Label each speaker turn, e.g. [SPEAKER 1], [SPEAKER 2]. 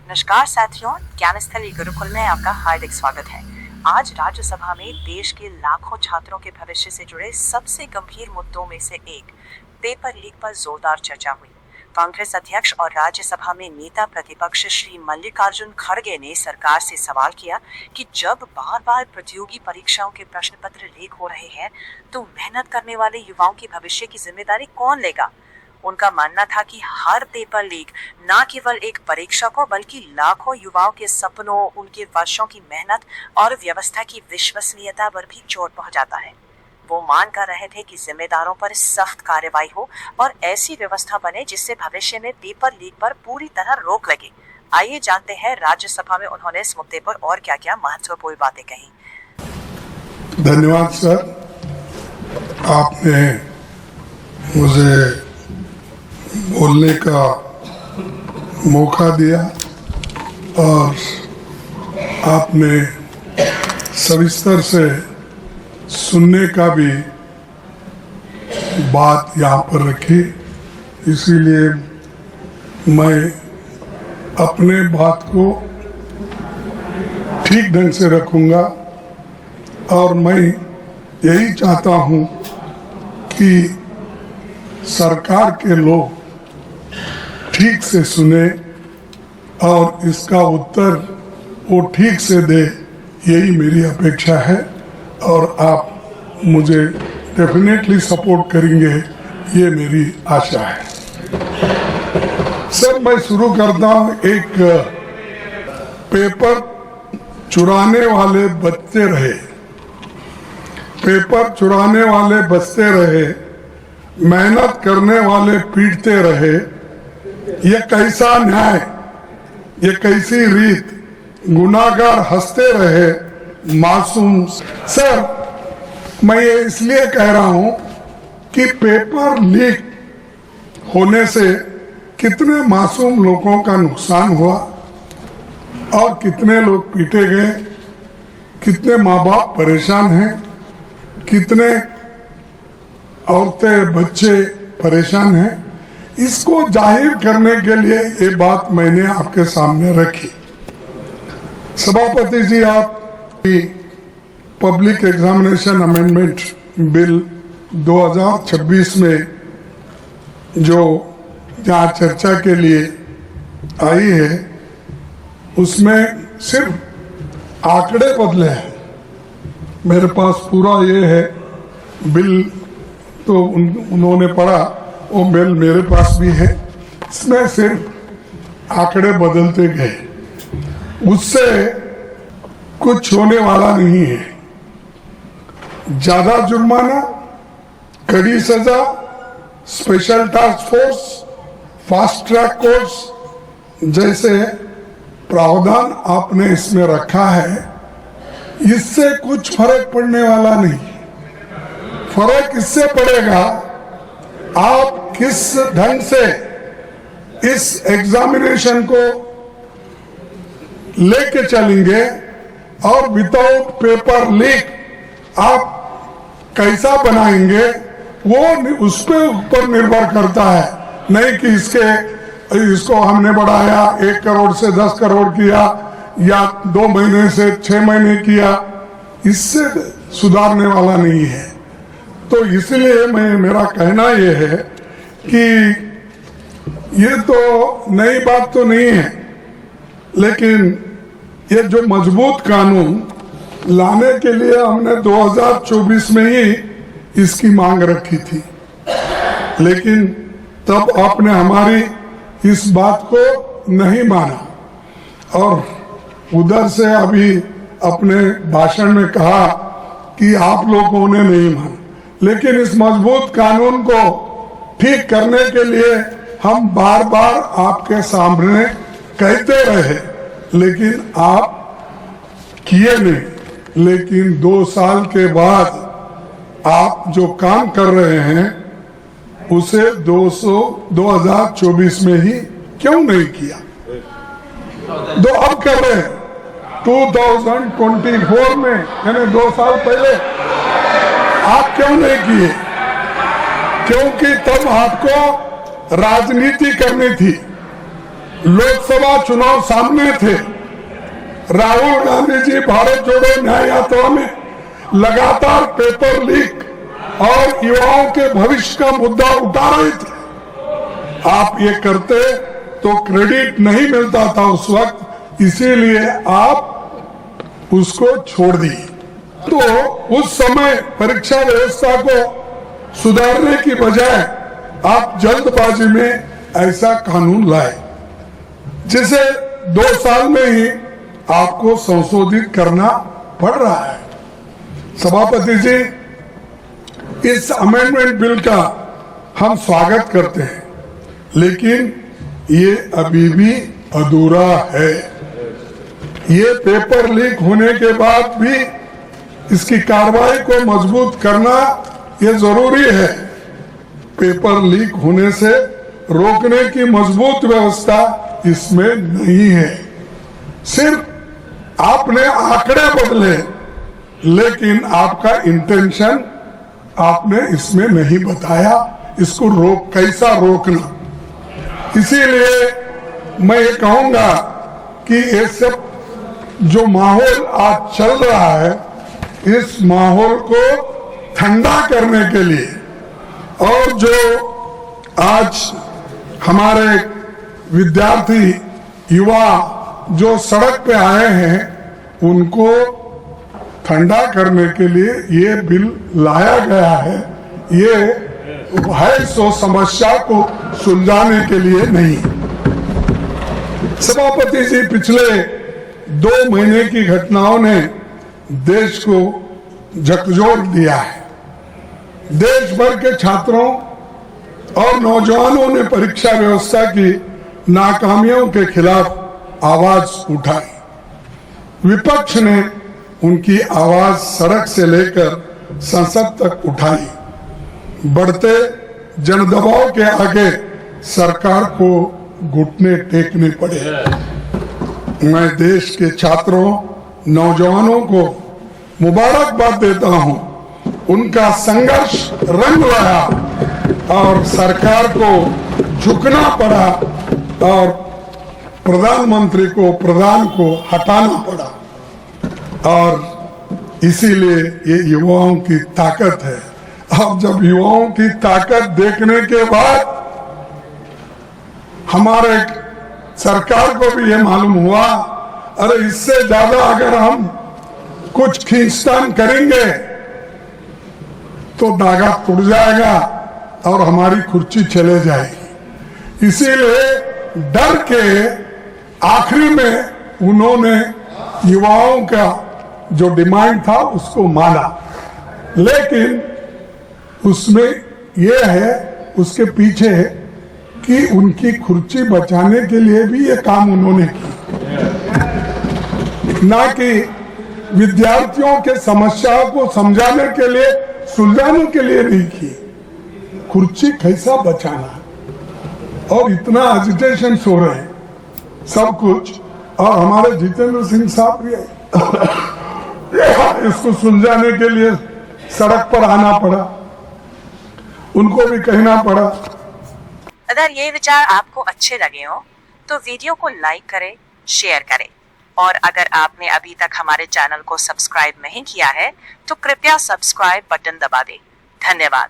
[SPEAKER 1] नमस्कार साथियों, ज्ञानस्थली गुरुकुल में आपका हार्दिक स्वागत है। आज राज्यसभा में देश के लाखों छात्रों के भविष्य से जुड़े सबसे गंभीर मुद्दों में से एक पेपर लीक पर जोरदार चर्चा हुई। कांग्रेस अध्यक्ष और राज्यसभा में नेता प्रतिपक्ष श्री मल्लिकार्जुन खड़गे ने सरकार से सवाल किया कि जब बार बार प्रतियोगी परीक्षाओं के प्रश्न पत्र लीक हो रहे हैं तो मेहनत करने वाले युवाओं की भविष्य की जिम्मेदारी कौन लेगा। उनका मानना था कि हर पेपर लीक न केवल एक परीक्षा को बल्कि लाखों युवाओं के सपनों, उनके वर्षों की मेहनत और व्यवस्था की विश्वसनीयता पर भी चोट पहुंचाता है। वो मांग कर रहे थे कि जिम्मेदारों पर सख्त कार्रवाई हो और ऐसी व्यवस्था बने जिससे भविष्य में पेपर लीक पर पूरी तरह रोक लगे। आइए जानते हैं राज्यसभा में उन्होंने इस मुद्दे पर और क्या क्या महत्वपूर्ण बातें कही।
[SPEAKER 2] धन्यवाद सर, आपने मुझे बोलने का मौका दिया और आपने सविस्तर से सुनने का भी बात यहाँ पर रखी। इसीलिए मैं अपने बात को ठीक ढंग से रखूँगा और मैं यही चाहता हूँ कि सरकार के लोग ठीक से सुने और इसका उत्तर वो ठीक से दे, यही मेरी अपेक्षा है और आप मुझे डेफिनेटली सपोर्ट करेंगे, ये मेरी आशा है। सर, मैं शुरू करता हूँ। एक पेपर चुराने वाले बचते रहे, पेपर चुराने वाले बचते रहे, मेहनत करने वाले पीटते रहे। ये कैसा न्याय, ये कैसी रीत, गुनाहगार हंसते रहे, मासूम। सर, मैं ये इसलिए कह रहा हूं कि पेपर लीक होने से कितने मासूम लोगों का नुकसान हुआ और कितने लोग पीटे गए, कितने माँ बाप परेशान हैं, कितने औरतें बच्चे परेशान हैं। इसको जाहिर करने के लिए ये बात मैंने आपके सामने रखी। सभापति जी, आप पब्लिक एग्जामिनेशन अमेंडमेंट बिल 2026 में जो यहाँ चर्चा के लिए आई है, उसमें सिर्फ आंकड़े बदले हैं। मेरे पास पूरा ये है बिल, तो उन्होंने पढ़ा, वो बिल मेरे पास भी है। इसमें सिर्फ आंकड़े बदलते गए, उससे कुछ होने वाला नहीं है। ज्यादा जुर्माना, कड़ी सजा, special task force, fast track course जैसे प्रावधान आपने इसमें रखा है, इससे कुछ फर्क पड़ने वाला नहीं। फर्क इससे पड़ेगा आप किस ढंग से इस एग्जामिनेशन को लेके चलेंगे और विदाउट पेपर लीक आप कैसा बनाएंगे, वो उस पे ऊपर निर्भर करता है। नहीं कि इसको हमने बढ़ाया 1 करोड़ से 10 करोड़ किया या 2 महीने से 6 महीने किया, इससे सुधारने वाला नहीं है। तो इसलिए मेरा कहना यह है कि ये तो नई बात तो नहीं है, लेकिन ये जो मजबूत कानून लाने के लिए हमने 2024 में ही इसकी मांग रखी थी, लेकिन तब आपने हमारी इस बात को नहीं माना और उधर से अभी अपने भाषण में कहा कि आप लोगों ने नहीं माना। लेकिन इस मजबूत कानून को ठीक करने के लिए हम बार बार आपके सामने कहते रहे, लेकिन आप किए नहीं। लेकिन 2 साल के बाद आप जो काम कर रहे हैं उसे 2024 में ही क्यों नहीं किया? अब कर रहे हैं 2024 में, यानी 2 साल पहले आप क्यों नहीं किए? क्योंकि तब आपको राजनीति करनी थी, लोकसभा चुनाव सामने थे। राहुल गांधी जी भारत जोड़ो न्याय यात्रा में लगातार पेपर लीक और युवाओं के भविष्य का मुद्दा उठा रहे थे। आप ये करते तो क्रेडिट नहीं मिलता था उस वक्त, इसीलिए आप उसको छोड़ दिए। तो उस समय परीक्षा व्यवस्था को सुधारने की बजाय आप जल्दबाजी में ऐसा कानून लाए जिसे 2 साल में ही आपको संशोधित करना पड़ रहा है। सभापति जी, इस अमेंडमेंट बिल का हम स्वागत करते हैं, लेकिन ये अभी भी अधूरा है। ये पेपर लीक होने के बाद भी इसकी कार्रवाई को मजबूत करना ये जरूरी है। पेपर लीक होने से रोकने की मजबूत व्यवस्था इसमें नहीं है। सिर्फ आपने आंकड़े बदले, लेकिन आपका इंटेंशन आपने इसमें नहीं बताया, इसको कैसा रोकना। इसीलिए मैं ये कहूंगा कि ये सब जो माहौल आज चल रहा है, इस माहौल को ठंडा करने के लिए और जो आज हमारे विद्यार्थी युवा जो सड़क पे आए हैं, उनको ठंडा करने के लिए ये बिल लाया गया है। ये है सो समस्या को सुलझाने के लिए नहीं। सभापति जी, पिछले 2 महीने की घटनाओं ने देश को झकझोर दिया है। देश भर के छात्रों और नौजवानों ने परीक्षा व्यवस्था की नाकामियों के खिलाफ आवाज उठाई। विपक्ष ने उनकी आवाज सड़क से लेकर संसद तक उठाई। बढ़ते जनदबाव के आगे सरकार को घुटने टेकने पड़े। मैं देश के छात्रों, नौजवानों को मुबारकबाद देता हूं। उनका संघर्ष रंग लाया और सरकार को झुकना पड़ा और प्रधानमंत्री को, प्रधान को हटाना पड़ा। और इसीलिए ये युवाओं की ताकत है। अब जब युवाओं की ताकत देखने के बाद हमारे सरकार को भी ये मालूम हुआ, अरे इससे ज्यादा अगर हम कुछ खींचतान करेंगे तो धागा टूट जाएगा और हमारी कुर्सी चले जाएगी। इसीलिए डर के आखिरी में उन्होंने युवाओं का जो डिमांड था उसको माना, लेकिन उसमें यह है, उसके पीछे कि उनकी कुर्सी बचाने के लिए भी ये काम उन्होंने की, ना कि विद्यार्थियों के समस्याओं को समझाने के लिए, सुलझाने के लिए नहीं की। कुर्सी कैसा बचाना, और इतना एजिटेशन हो रहे हैं सब कुछ। और हमारे जितेंद्र सिंह साहब भी इसको सुलझाने के लिए सड़क पर आना पड़ा, उनको भी कहना पड़ा।
[SPEAKER 1] अगर ये विचार आपको अच्छे लगे हो तो वीडियो को लाइक करें, शेयर करें, और अगर आपने अभी तक हमारे चैनल को सब्सक्राइब नहीं किया है तो कृपया सब्सक्राइब बटन दबा दें। धन्यवाद।